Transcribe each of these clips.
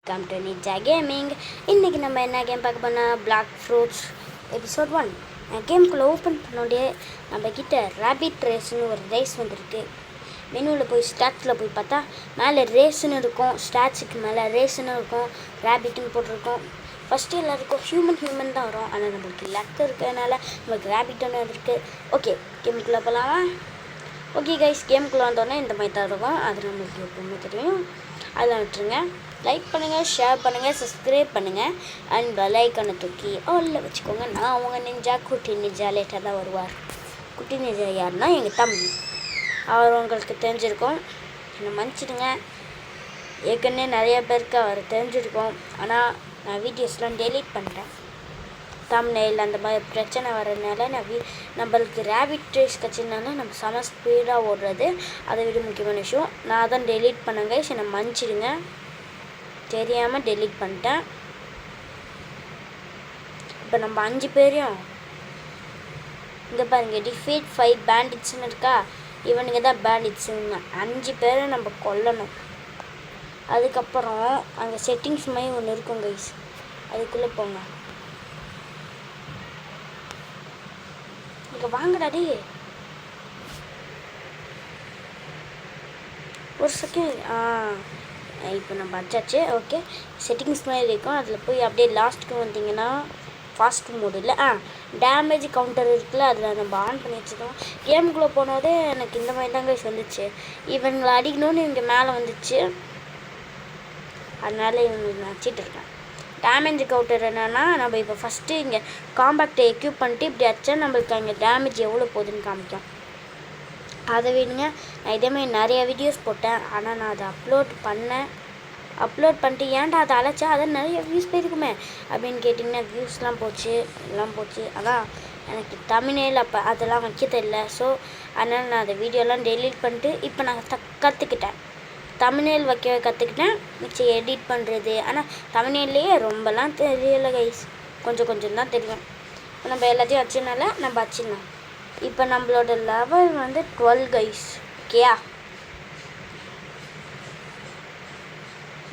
Welcome to ninja gaming. இன்றைக்கி நம்ம என்ன கேம் பார்க்க போனால் பிளாக் ஃப்ரூட்ஸ் எபிசோட் 1 கேமுக்குள்ளே ஓப்பன் பண்ணோடே நம்மக்கிட்ட ரேபிட் ரேஸ்னு ஒரு ரேஸ் வந்திருக்கு. மெனுவில் போய் ஸ்டாட்ஸில் போய் பார்த்தா மேலே ரேஸ்ன்னு இருக்கும், ஸ்டாட்ஸுக்கு மேலே ரேஸ்ன்னு இருக்கும், ரேபிட்னு போட்டிருக்கோம். ஃபஸ்ட்டு எல்லாருக்கும் ஹியூமன் தான் வரும், ஆனால் நம்மளுக்கு லக் இருக்கிறதுனால நம்மளுக்கு ரேபிட்னு இருக்குது. ஓகே, கேமுக்குள்ளே போகலாமா? ஓகே கைஸ், கேமுக்குள்ளே வந்தோடனே இந்த மாதிரி தான் இருக்கும், அது நம்மளுக்கு எப்பவுமே தெரியும். அதெல்லாம் விட்டுருங்க. லைக் பண்ணுங்கள், ஷேர் பண்ணுங்கள், சப்ஸ்கிரைப் பண்ணுங்கள் அண்ட் பெல் ஐக்கானை தூக்கி ஆல்ல வச்சுக்கோங்க. நான் உங்கள் நிஞ்சா குட்டி நிஞ்சா லேட்டாக தான் வருவார். குட்டி நிஞ்சா யாருன்னா எங்கள் தம்பி. அவர் உங்களுக்கு தெரிஞ்சிருக்கும், என்னை மன்னிச்சிடுங்க. ஏற்கனவே நிறைய பேருக்கு அவர் தெரிஞ்சிருக்கும், ஆனால் நான் வீடியோஸ்லாம் டெலீட் பண்ணிட்டேன். தம்ப்நெயில் அந்த மாதிரி பிரச்சனை வர்றதுனால நம்மளுக்கு ரேபிட் ரேஸ் கட்சினால நம்ம செம ஸ்பீடாக ஓடுறது, அதை விட முக்கியமான விஷயம். நான் தான் டெலீட் பண்ணேங்க, என்னை மன்னிச்சிடுங்க, தெரியாமல் டெலீட் பண்ணிட்டேன். இப்போ நம்ம 5 பேரையும் இங்கே பாருங்க, டிஃபீட் 5 பேண்டிட்ஸ்னு இருக்கா, இவனுங்க தான் பேண்டிட்ஸுங்க. 5 பேரை நம்ம கொல்லணும். அதுக்கப்புறம் அங்கே செட்டிங்ஸ் மாதிரி ஒன்று இருக்கும் கைஸ், அதுக்குள்ளே போங்க. இங்கே வாங்கடாடி, ஒரு செகண்ட். இப்போ நம்ம அச்சாச்சு. ஓகே, செட்டிங்ஸ் மாதிரி இருக்கும், அதில் போய் அப்படியே லாஸ்ட்டுக்கு வந்தீங்கன்னா ஃபாஸ்ட் மோடு இல்லை, டேமேஜ் கவுண்டர் இருக்குல்ல, அதில் நம்ம ஆன் பண்ணி வச்சுக்கோம். கேமுக்குள்ளே போனதே எனக்கு இந்த மாதிரி தாங்க வந்துச்சு. இவங்களை அடிக்கணும்னு இங்கே மேலே வந்துச்சு, அதனால இவங்களுக்கு நான் வச்சிட்டு இருக்கேன். டேமேஜ் கவுண்டர் என்னென்னா, நம்ம இப்போ ஃபஸ்ட்டு இங்கே காம்பேக்டை எக்யூப் பண்ணிட்டு இப்படி அடித்தா நம்மளுக்கு அங்கே டேமேஜ் எவ்வளோ போகுதுன்னு காமிக்கும். அதை விடுங்க, நான் இதேமாதிரி நிறைய வீடியோஸ் போட்டேன், ஆனால் நான் அதை அப்லோட் பண்ணிட்டு ஏன்டா அதை அழைச்சா அதை நிறைய வியூஸ் போயிருக்குமே அப்படின்னு கேட்டிங்கன்னா வியூஸ்லாம் போச்சு, எல்லாம் போச்சு. ஆனால் எனக்கு தமிழில் அப்போ அதெல்லாம் வைக்க தெரியல. ஸோ அதனால் நான் அந்த வீடியோலாம் டெலீட் பண்ணிட்டு இப்போ நான் கற்றுக்கிட்டேன், தமிழில் வைக்க கற்றுக்கிட்டேன். மிச்சம் எடிட் பண்ணுறது, ஆனால் தமிழ்லேயே ரொம்பலாம் தெரியலை கைஸ், கொஞ்சம் தான் தெரியும். இப்போ நம்ம எல்லாத்தையும் வச்சதுனால நம்ம வச்சிடலாம். இப்போ நம்மளோட லெவல் வந்து 12 கைஸ். ஓகேயா,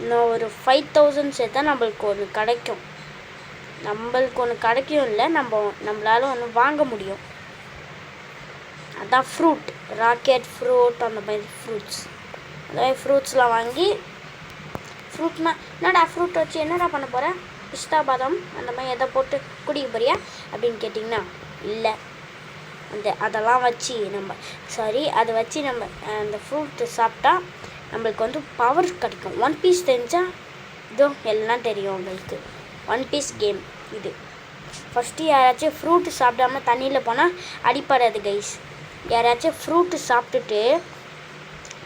இன்னும் ஒரு 5000 சேர்த்தா நம்மளுக்கு ஒன்று கிடைக்கும். இல்லை, நம்மளால ஒன்று வாங்க முடியும். அதான் ஃப்ரூட், ராக்கெட் ஃப்ரூட், அந்த மாதிரி ஃப்ரூட்ஸ். அந்த மாதிரி ஃப்ரூட்ஸ்லாம் வாங்கி, ஃப்ரூட்னா என்னடா ஃப்ரூட் வச்சு என்னடா பண்ண போகிறேன், பிஸ்தா பாதாம் அந்த மாதிரி எதை போட்டு குடிக்க போறியா அப்படின்னு கேட்டிங்கன்னா இல்லை, அதெல்லாம் வச்சு அதை வச்சு நம்ம அந்த ஃப்ரூட்டு சாப்பிட்டா நம்மளுக்கு வந்து பவர் கிடைக்கும். 1 பீஸ் தெரிஞ்சால் இதோ எல்லாம் தெரியும் உங்களுக்கு. 1 பீஸ் கேம் இது. ஃபஸ்ட்டு யாராச்சும் ஃப்ரூட்டு சாப்பிடாம தண்ணியில் போனால் அடிப்படாது கைஸ். யாராச்சும் ஃப்ரூட்டு சாப்பிட்டுட்டு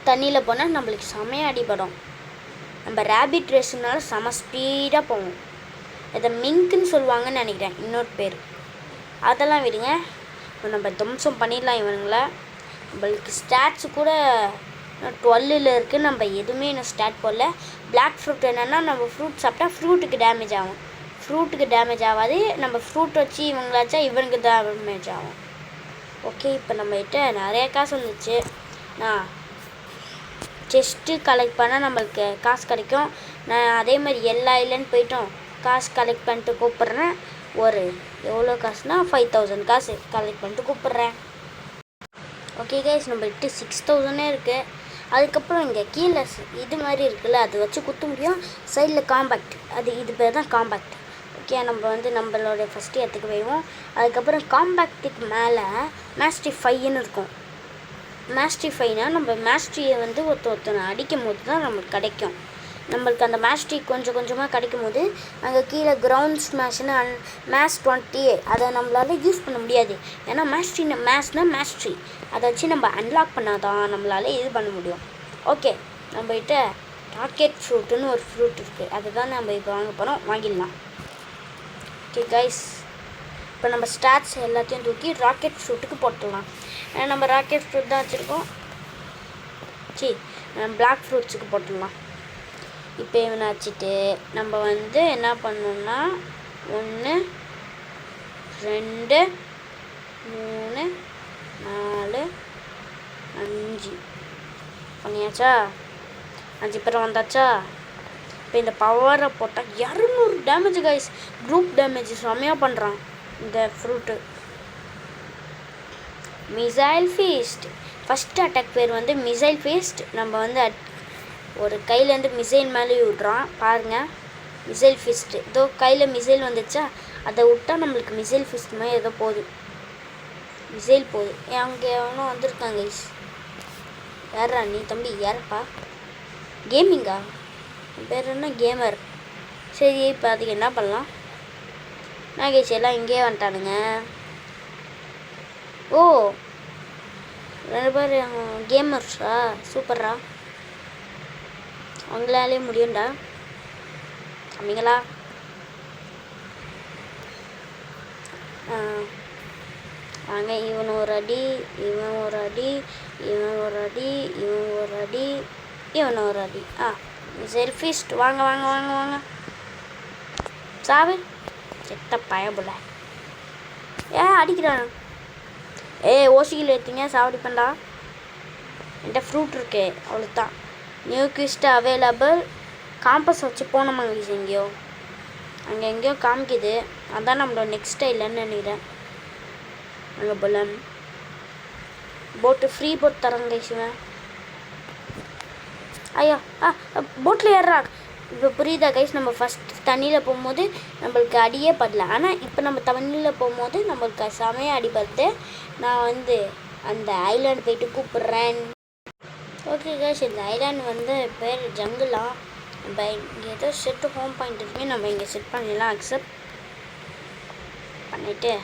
தண்ணியில் போனால் நம்மளுக்கு செமையாக அடிப்படும். நம்ம ரேபிட் ரேஸுனால செம ஸ்பீடாக போவோம். இதை மிங்க்குன்னு சொல்லுவாங்கன்னு நினைக்கிறேன், இன்னொரு பேர். அதெல்லாம் விடுங்க, இப்போ நம்ம தம்சம் பண்ணிடலாம் இவனுங்கள. நம்மளுக்கு ஸ்டாட்ஸு கூட 12 இருக்குது, நம்ம எதுவுமே இன்னும் ஸ்டார்ட் போடல. பிளாக் ஃப்ரூட் என்னென்னா, நம்ம ஃப்ரூட் சாப்பிட்டா ஃப்ரூட்டுக்கு டேமேஜ் ஆகும். ஃப்ரூட்டுக்கு டேமேஜ் ஆகாது, நம்ம ஃப்ரூட் வச்சு இவங்களாச்சா இவனுக்கு டேமேஜ் ஆகும். ஓகே, இப்போ நம்மகிட்ட நிறைய காசு வந்துச்சு. நான் செஸ்ட்டு கலெக்ட் பண்ணால் நம்மளுக்கு காசு கிடைக்கும். நான் அதே மாதிரி எல்லா இல்லைன்னு போயிட்டோம், காசு கலெக்ட் பண்ணிட்டு கூப்பிட்றேன். ஒரு எவ்வளோ காசுனா 5000 காசு கலெக்ட் பண்ணிட்டு கூப்பிட்றேன். ஓகே கைஸ், நம்மள்கிட்ட 6000 இருக்குது. அதுக்கப்புறம் இங்கே கீழே இது மாதிரி இருக்குல்ல, அது வச்சு குத்த முடியும். சைடில் காம்பேக்ட், இது பேர் தான் காம்பேக்ட். ஓகே, நம்ம வந்து நம்மளோட ஃபஸ்ட்டு இடத்துக்கு போயிடுவோம். அதுக்கப்புறம் காம்பேக்ட்டுக்கு மேலே மேஸ்டிஃபைன்னு இருக்கும். மேஸ்டிஃபைனா நம்ம மேஸ்ட்ரியை வந்து ஒருத்தனை அடிக்கும் போது தான் நம்மளுக்கு கிடைக்கும். நம்மளுக்கு அந்த மேஸ்ட்ரி கொஞ்சமாக கிடைக்கும் போது அங்கே கீழே கிரவுண்ட் ஸ்மாஷ்னு மேஸ் 20 அதை நம்மளால் யூஸ் பண்ண முடியாது. ஏன்னா மேஸ்ட்ரி அதை வச்சு நம்ம அன்லாக் பண்ணாதான் நம்மளால் இது பண்ண முடியும். ஓகே, நம்மகிட்ட ராக்கெட் ஃப்ரூட்டுன்னு ஒரு ஃப்ரூட் இருக்குது, அதை தான் நம்ம இப்போ வாங்க போகிறோம், வாங்கிடலாம். ஓகே கைஸ், இப்போ நம்ம ஸ்டாட்ஸ் எல்லாத்தையும் தூக்கி ராக்கெட் ஃப்ரூட்டுக்கு போட்டுடலாம். ஏன்னா நம்ம ராக்கெட் ஃப்ரூட் தான் வச்சுருக்கோம். பிளாக் ஃப்ரூட்ஸுக்கு போட்டுடலாம். இப்போ இவனை வச்சுட்டு நம்ம வந்து என்ன பண்ணணும்னா 1 2 3 4 5 பண்ணியாச்சா? 5 பேர் வந்தாச்சா? இப்போ இந்த பவரை போட்டால் 200 டேமேஜ் கைஸ். குரூப் டேமேஜ் செம்மையாக பண்ணுறான் இந்த fruit. Missile feast. First attack பேர் வந்து மிசைல் ஃபீஸ்ட். நம்ம வந்து ஒரு கையிலேருந்து மிசைல் மேலே விட்றான் பாருங்கள். மிசைல் ஃபிஸ்ட்டு ஏதோ கையில் மிசைல் வந்துச்சா, அதை விட்டால் நம்மளுக்கு மிசைல் ஃபிஸ்ட் மாதிரி ஏதோ போகுது. மிசைல் போகுது. அங்கே எவனோ வந்திருக்காங்க கைஸ். யாரா நீ தம்பி? யாரப்பா? கேமிங்கா? என் பேர் என்ன? கேமர். சரி இப்போ அதுக்கு என்ன பண்ணலாம்? நான் கைஸ் எல்லாம் இங்கேயே வந்துட்டானுங்க. ஓ 2 பேர் கேமர்ஸா? சூப்பர்ரா. அவங்களாலே முடியும்டா. அப்படிங்களா? வாங்க. இவன் ஒரு அடி, இவன் ஒரு அடி, இவன் ஒரு அடி, இவன் ஒரு அடி, இவன் ஒரு அடி. செல்ஃபிஸ்ட். வாங்க வாங்க வாங்க வாங்க. சாவு. செத்த பயபுல. அடிக்கிறான். ஓசிக்கில் எடுத்தீங்க சாவடிப்பேன்டா. என்கிட்ட ஃப்ரூட் இருக்கு அவ்வளோதான். New குவிஸ்ட் available. காம்பஸ் வச்சு போனோமாங்க எங்கேயோ. அங்கே எங்கேயோ காமிக்குது. அதான் நம்மளோட நெக்ஸ்ட் இல்லைன்னு நினைக்கிறேன். அங்கே போல போட்டு ஃப்ரீ போட் தராங்க இவன். ஐயோ போட்டில் ஏறா. இப்போ புரியுதா கைஸ்? நம்ம ஃபஸ்ட் தண்ணியில் போகும்போது நம்மளுக்கு அடியே படல. ஆனால் இப்போ நம்ம தண்ணியில் போகும்போது நம்மளுக்கு செமையாக அடிபடுது. நான் வந்து அந்த ஐலாண்ட் போயிட்டு கூப்பிட்றேன். ஓகே கைஸ், இந்த ஐலாண்ட் வந்து பேர் ஜங்குலா. நம்ம இங்கே ஏதோ செட்டு ஹோம் பாயிண்ட் இருக்குமே, நம்ம இங்கே செட் பண்ணிடலாம். அக்செப்ட் பண்ணிவிட்டு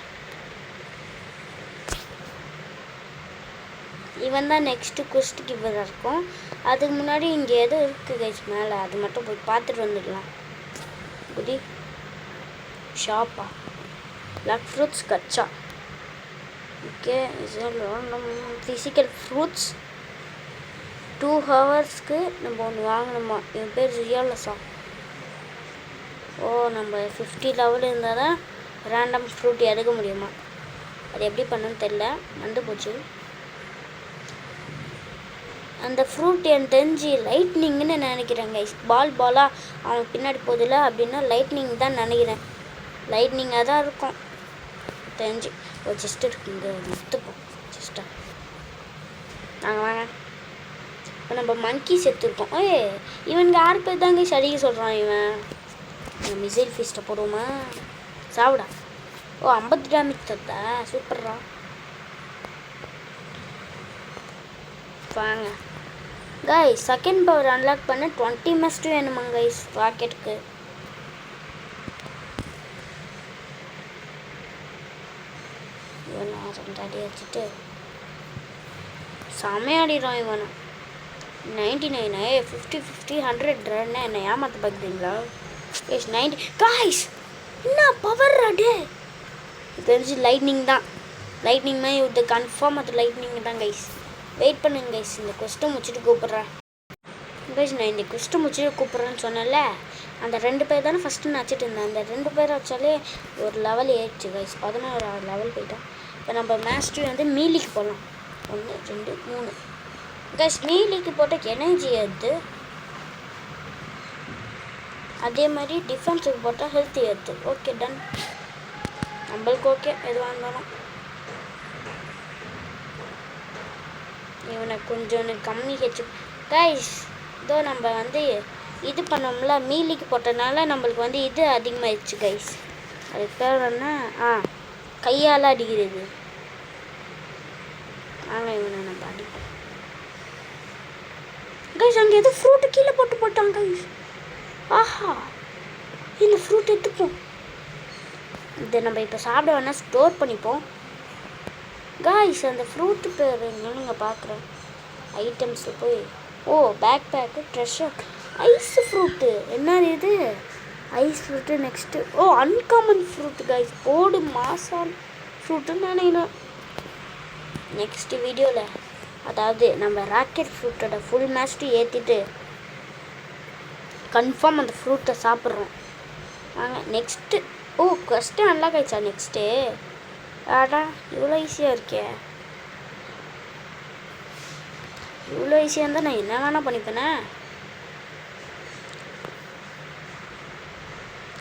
இவன் தான் நெக்ஸ்ட்டு குஸ்ட் கிவராக இருக்கும். அதுக்கு முன்னாடி இங்கே எதுவும் இருக்குது கைஸ் மேலே, அது மட்டும் போய் பார்த்துட்டு வந்துடலாம். குடி ஷாப்பா? பிளாக் ஃப்ரூட்ஸ் கச்சா. ஓகே, ஃபிசிக்கல் ஃப்ரூட்ஸ் 2 ஹவர்ஸ்க்கு நம்ம ஒன்று வாங்கணுமா? என் பேர் ரியலஸா? நம்ம 50 லெவல் இருந்தால் தான் ரேண்டம் ஃப்ரூட் எடுக்க முடியுமா? அது எப்படி பண்ணுன்னு தெரில, வந்து போச்சு. அந்த ஃப்ரூட் எனக்கு தெரிஞ்சு லைட்னிங்னு நினைக்கிறேன் கைஸ். பாலாக அவன் பின்னாடி போதில்ல அப்படின்னா லைட்னிங் தான் நினைக்கிறேன். லைட்னிங்காக தான் இருக்கும் தெரிஞ்சு. ஒரு செஸ்ட் இருக்கு இங்கே, எடுத்துப்போம் செஸ்ட்டா. நாங்கள் வாங்க. இப்போ நம்ம மங்கி செத்துருக்கோம். இவனுக்கு 6 பேர் தாங்க அடிக்க சொல்கிறான் இவன். மிசைல் ஃபீஸ்ட்டை போடுவோமா? சாப்பிடா. 50 டேமேஜ் தத்தா. சூப்பர்ரா. வாங்க கைஸ், செகண்ட் பவர் அன்லாக் பண்ண 20 மஸ்ட் வேணுமாங்க கைஸ் ராக்கெட்டுக்கு. இவனை 2 அடி வச்சுட்டு செமையாடிடும் இவனை. 99 50 50 100 என்ன ஏமாற்ற பார்க்குறீங்களா? S 90 guys. என்ன பவர் அடே? தெரிஞ்சு லைட்னிங் தான். லைட்னிங் மாதிரி இது கன்ஃபார்ம். அது லைட்னிங் தான் கைஸ். வெயிட் பண்ணுங்க கைஸ், இந்த கொஸ்ட்டை முடிச்சுட்டு கூப்பிட்றேன் கைஸ். நான் இந்த கொஸ்ட்டை முடிச்சுட்டு கூப்பிட்றேன்னு சொன்னேன்ல, அந்த 2 பேர் தானே ஃபஸ்ட்டு நான் வச்சுட்டு இருந்தேன். அந்த 2 பேர் வச்சாலே ஒரு லெவல் ஏறிச்சு கைஸ். 16 லெவல் போயிட்டேன். இப்போ நம்ம மேஸ்ட்ரி வந்து மீலிக்கு போகலாம். 1 2 3 கைஸ். மீலிக்கு போட்டால் எனர்ஜி ஏறுது. அதே மாதிரி டிஃபென்ஸுக்கு போட்டால் ஹெல்த் ஏறுது. Okay done. நம்மளுக்கு ஓகே எதுவாக இருந்தாலும். இவனை கொஞ்சம் கம்மி ஹெச்சு கைஸ். இதோ நம்ம வந்து இது பண்ணோம்ல, மீலிக்கு போட்டனால நம்மளுக்கு வந்து இது அதிகமாகிடுச்சு கைஸ். அதுக்கு பேர் என்ன? கையால் அடிக்கிறது. இவனை நம்ம அடிப்போம் கைஸ். அங்கே எதுவும் ஃப்ரூட்டு கீழே போட்டாங்க கைஸ். ஆஹா, இந்த ஃப்ரூட் எடுத்துப்போம். இதை நம்ம இப்போ சாப்பிட வேணால் ஸ்டோர் பண்ணிப்போம் கைஸ். அந்த ஃப்ரூட்டு பேர் என்னன்னு பார்க்குறேன். ஐட்டம்ஸில் போய் bag bag treasure ice fruit. என்ன இது? Ice fruit. Next uncommon fruit guys. போடு மாசான் ஃப்ரூட்டுன்னு நினைக்கிறேன். நெக்ஸ்ட் வீடியோவில் அதாவது நம்ம ராக்கெட் ஃப்ரூட்டோட ஃபுல் மேஸ்ட்ரி ஏற்றிட்டு கன்ஃபார்ம் அந்த ஃப்ரூட்டை சாப்பிட்றோம். வாங்க நெக்ஸ்ட்டு. கொஸ்ட்டு நல்லா கைச்சா நெக்ஸ்ட்டு. ஆடா, இவ்வளோ ஈஸியாக இருக்கே. இவ்வளோ ஈஸியாக இருந்தால் நான் என்ன வேணால் பண்ணிப்பேனே.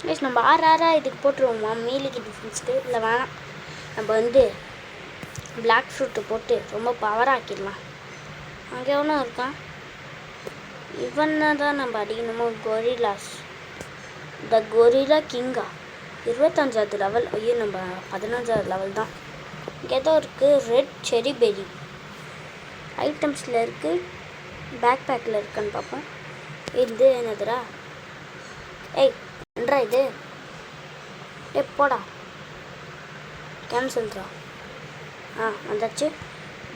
கைஸ் நம்ம ஆறாரா இதுக்கு போட்டுருவோமா மீலுக்கு டிஃபென்ஸ்க்கு? இல்லை வேணாம், நம்ம வந்து பிளாக் ஃப்ரூட்டு போட்டு ரொம்ப பவர் ஆக்கிடலாம். அங்கே ஒன்றும் இருக்கான், இவனை தான் நம்ம அடிக்கணுமோ. கொரிலாஸ், த கொரிலா கிங்கா, 25வது லெவல். ஐயோ நம்ம 15வது லெவல் தான். இங்கே ஏதோ இருக்குது, ரெட் செரி பெரி ஐட்டம்ஸில் இருக்குது, பேக் பேக்கில் இருக்குன்னு பார்ப்போம். இது என்னதுடா? ஏய் என்றா இது? போடா, கேன்சல்ரா. வந்தாச்சு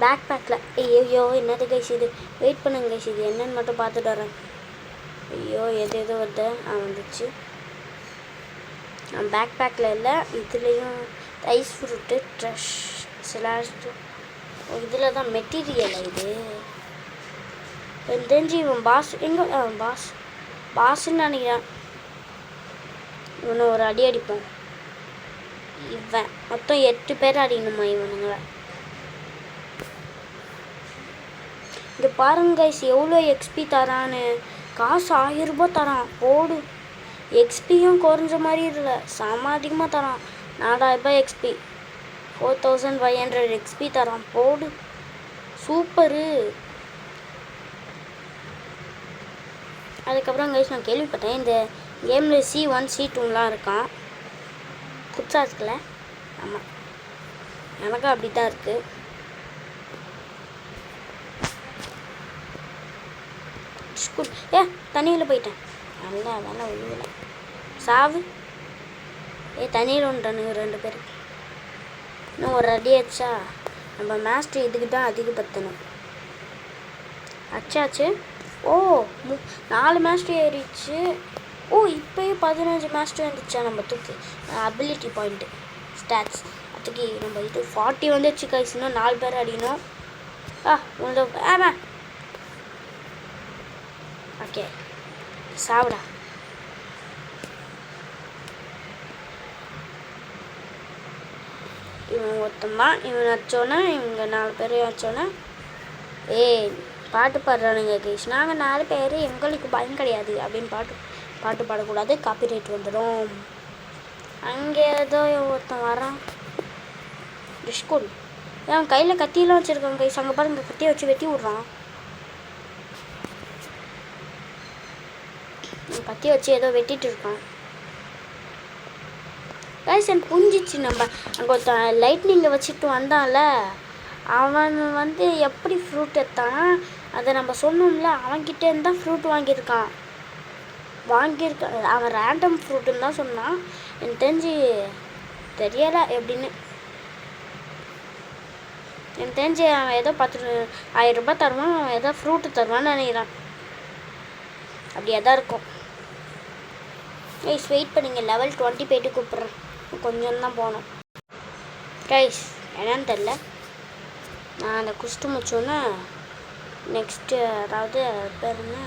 பேக் பேக்கில். ஐயோ என்னது கைஸ் இது? வெயிட் பண்ணுங்க கைஸ், இது என்னன்னு மட்டும் பார்த்துட்டு வரேன். ஐயோ எது எதோ வருது. வந்துச்சு. பேக் பேக்கில் இல்லை, இதுலேயும் ஐஸ் ஃப்ரூட்டு ட்ரெஷ் ஸ்லாஷ்டு இதில் தான் மெட்டீரியல். இது எனக்கு தெரிஞ்சு இவன் பாஸ் எங்கே? பாஸ்ன்னு நினைக்கிறேன். இவனை ஒரு அடி அடிப்போம். இவன் மொத்தம் 8 பேர் அடிக்கணுமா இவனுங்களை? இங்கே பாருங்க கைஸ் எவ்வளோ எக்ஸ்பி தரான்னு. காசு 1000 ரூபாய் தரான். போடு, எக்ஸ்பியும் குறைஞ்ச மாதிரி இல்லை, செம அதிகமாக தரான். 4000 ரூபாய் எக்ஸ்பி, 4500 எக்ஸ்பி தரான். போடு, சூப்பரு. அதுக்கப்புறம் கைஸ் நான் கேள்விப்பட்டேன் இந்த கேமில் C1 C2லாம் இருக்கான். புதுசாக இருக்குல்ல? ஆமாம், எனக்கும் அப்படி தான் இருக்குது. தண்ணியில் போயிட்டேன். நல்லா வேலை ஒழுங்கல சாவு. தண்ணியில் ஒன்றானுங்க 2 பேர். இன்னும் ஒரு அடி ஆச்சா நம்ம மாஸ்டர் இதுக்கு தான் அதிகப்படுத்தணும். அச்சாச்சு. ஓ 4 மாஸ்டர் ஏறிச்சு. ஓ இப்போயே 15 மாஸ்டர் வந்துச்சா நம்ம தூக்கி. அபிலிட்டி பாயிண்ட்டு ஸ்டாட்ஸ் அதுக்கு நம்ம இது 40 வந்துச்சு கைஸ். இன்னும் 4 பேர் அடிக்கணும். ஆமாம் ஓகே சாப்பிடா. இவன் ஒருத்தந்தான். இவன் வச்சோன்னா இவங்க 4 பேர் வச்சோன்னா பாட்டு பாடுறானுங்க கைஸ். நாங்கள் 4 பேர், எங்களுக்கு பயம் கிடையாது அப்படின்னு பாட்டு பாடக்கூடாது, காப்பிரைட் வந்துடும். அங்கே ஏதோ ஒருத்தன் வரான். டிஸ்கூல் அவன் கையில் கத்தியெல்லாம் வச்சுருக்கான் கைஸ். அங்கே பாருங்க கத்தியை வச்சு வெட்டி விட்றான். கத்தியை வச்சு ஏதோ வெட்டிட்டு இருக்கான் கைஸ். எனக்கு புரிஞ்சிச்சு. நம்ம அங்கே ஒருத்தன் லைட்னிங்கை வச்சுட்டு வந்தான்ல, அவன் வந்து எப்படி ஃப்ரூட் எடுத்தான் அதை நம்ம சொன்னோம்ல. அவன்கிட்ட இருந்தால் ஃப்ரூட் வாங்கியிருக்கான். அவன் ரேண்டம் ஃப்ரூட்டுன்னு தான் சொன்னான். எனக்கு தெரிஞ்சு தெரியலை எப்படின்னு. எனக்கு தெரிஞ்சு அவன் ஏதோ 10,000 ரூபாய் தருவான், அவன் ஏதோ ஃப்ரூட்டு தருவான்னு நினைக்கிறான். அப்படியே தான் இருக்கும். கைஸ் வெயிட் பண்ணிங்க, லெவல் 20 போய்ட்டு கூப்பிட்றேன். கொஞ்சம் தான் போகணும் கைஸ். என்னன்னு தெரில, நான் அந்த குஸ்ட்டு முடிச்சோன்னே நெக்ஸ்ட்டு அதாவது பேர் என்ன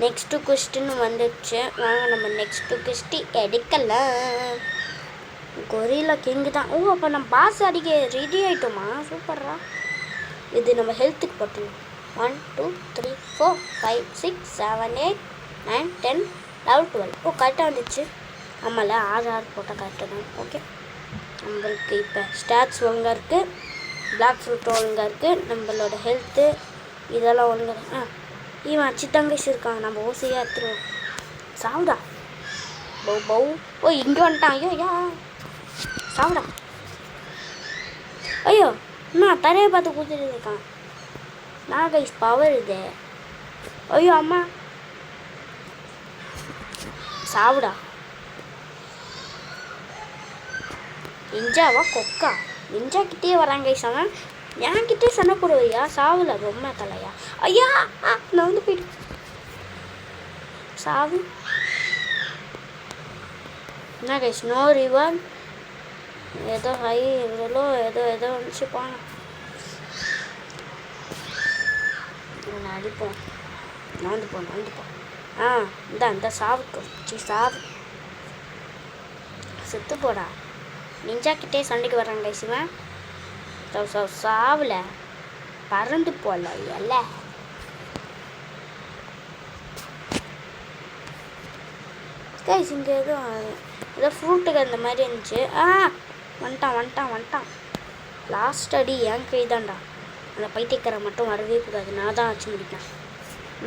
நெக்ஸ்ட்டு குஸ்ட்டுன்னு வந்துடுச்சு. வாங்க நம்ம நெக்ஸ்ட்டு குஸ்ட்டு எடுக்கலாம். கொரிலா கிங்கு தான். அப்போ நம்ம பாஸ் அடிக்க ரெடி ஆகிட்டோமா? சூப்பர்ரா. இது நம்ம ஹெல்த்துக்கு போட்டுருவோம். 1 2 3 4 5 6 7 8 9 10 11 12. கரெக்டாக வந்துச்சு. ஆமாம்ல 6 போட்டால் கரெக்டாக தான். ஓகே, நம்மளுக்கு இப்போ ஸ்டாட்ஸ் ஒழுங்காக இருக்குது, பிளாக் ஃப்ரூட் ஒழுங்காக இருக்குது, நம்மளோட ஹெல்த்து இதெல்லாம் ஒழுங்காக. இவன் அச்சித்தங்கஸ் இருக்கான். நம்ம ஓசியாக எடுத்துருவோம். சாவுடா பௌ. இங்கே வந்துட்டான். ஐயோ சாவுடா. ஐயோ நான் தரையை பார்த்து கொடுத்துட்டு இருக்கான். நான் கைஸ் பவர் இது. ஐயோ அம்மா சாவுடா. நிஞ்சாவா கொக்கா? நிஞ்சா கிட்டே வராங்க கைஸ். அவன் என்கிட்டே சண்டை போடுவையா? சாவுல ரொம்ப தலையா. ஐயா நான் வந்து போயிட்டு சாவு. என்ன கைஸ் நோ ரிவர் ஏதோ ஹை இவ்வளோ ஏதோ வந்துச்சு போங்க. அடிப்போம். நோந்துப்போம். இந்த சாவுக்கு சாவு செத்து போடா. நிஞ்சா கிட்டே சண்டைக்கு வர்றாங்க சிவன். சாவில் பறந்து போல இல்லை. கைஸ் இங்கே ஏதோ ஃப்ரூட்டுக்கு அந்த மாதிரி இருந்துச்சு. வந்துட்டான். லாஸ்ட் அடி என் கை தான்டா. அந்த பைத்தியக்கார மட்டும் வரவே கூடாது, நான் தான் ஆச்சு முடிப்பேன்.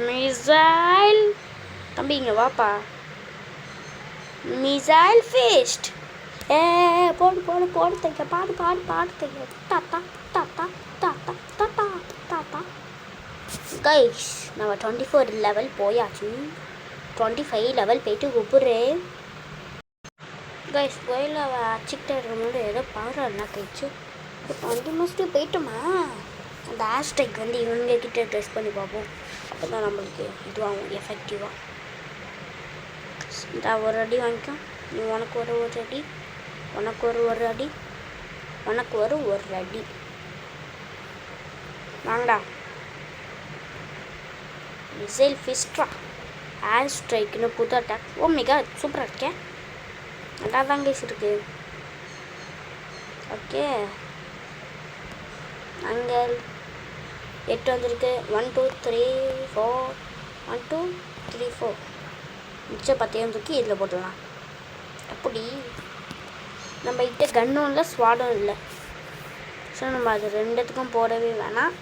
மிசைல் தம்பி இங்கே வாப்பா. Missile feast. போடு தைக்க பாடு தைக்க. தாத்தா கைஸ் நம்ம 24 லெவல் போயாச்சு. 25 லெவல் போயிட்டு கூப்பிட்றேன் கைஸ். கோயிலில் அவள் அச்சிக்கிட்டே இருக்கும்போது ஏதோ பவர் என்ன கைச்சு 20 மஸ்ட்டு போயிட்டோமா. அந்த ஹேஷ்டேக் இவங்க கிட்டே ட்ரெஸ் பண்ணி பார்ப்போம். அப்போ தான் நம்மளுக்கு இதுவாகும் எஃபெக்டிவாக. இந்த ஒரு அடி வாங்கிக்கோ. நீ உனக்கு ஒரு அடி, உனக்கு ஒரு அடி, உனக்கு ஒரு அடி. வாங்கடா. மிசைல் ஃபிஸ்ட்ரா ஏர் ஸ்ட்ரைக்குன்னு புது அட்டாக். ஓ மிகா சூப்பராக இருக்கேன். நல்லா தான் கைஸ் இருக்கு. ஓகே அங்கே 8 வந்திருக்கு. 1 2 3 4 1 2 3 4 மிச்சம் 10 தூக்கி இதில் போட்டுடலாம். அப்படி நம்ம கிட்ட கன்னும் இல்லை ஸ்வாடும் இல்லை. ஸோ நம்ம அது ரெண்டுத்துக்கும் போடவே வேணாம்.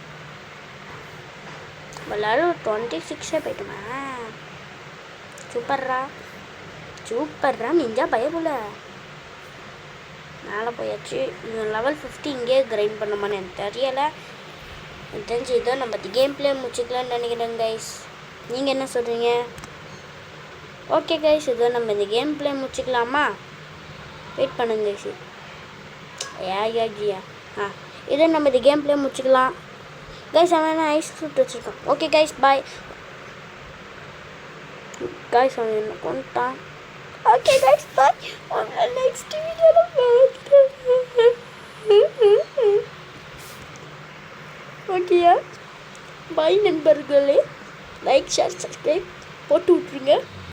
எல்லாரும் 26 போயிட்டோமா. சூப்பர்ரா நிஞ்சா பயப்புல. மேலே போயாச்சு. லெவல் 50 இங்கே கிரைண்ட் பண்ணோமான்னு எனக்கு தெரியலை. எனக்கு தெரிஞ்சு இதோ நம்ம கேம் பிளே முடிச்சுக்கலான்னு நினைக்கிறேன் கைஸ். நீங்கள் என்ன சொல்கிறீங்க? ஓகே கைஸ், இதோ நம்ம இந்த கேம் பிளே முடிச்சுக்கலாமா? வெயிட் பண்ணுங்க கைஸ். ஜியா இதோ நம்ம இந்த கேம் பிளே முடிச்சுக்கலாம் கைஸ். அவன் ஐஸ் ஃப்ரூட் வச்சுருக்கான். Okay guys bye guys. அவன் என்ன கொண்டான். Okay guys bye. நெக்ஸ்ட் வீடியோவில் ஓகேயா பாய் நண்பர்களே. லைக் ஷேர் சப்ஸ்கிரைப் போட்டு விட்ருங்க.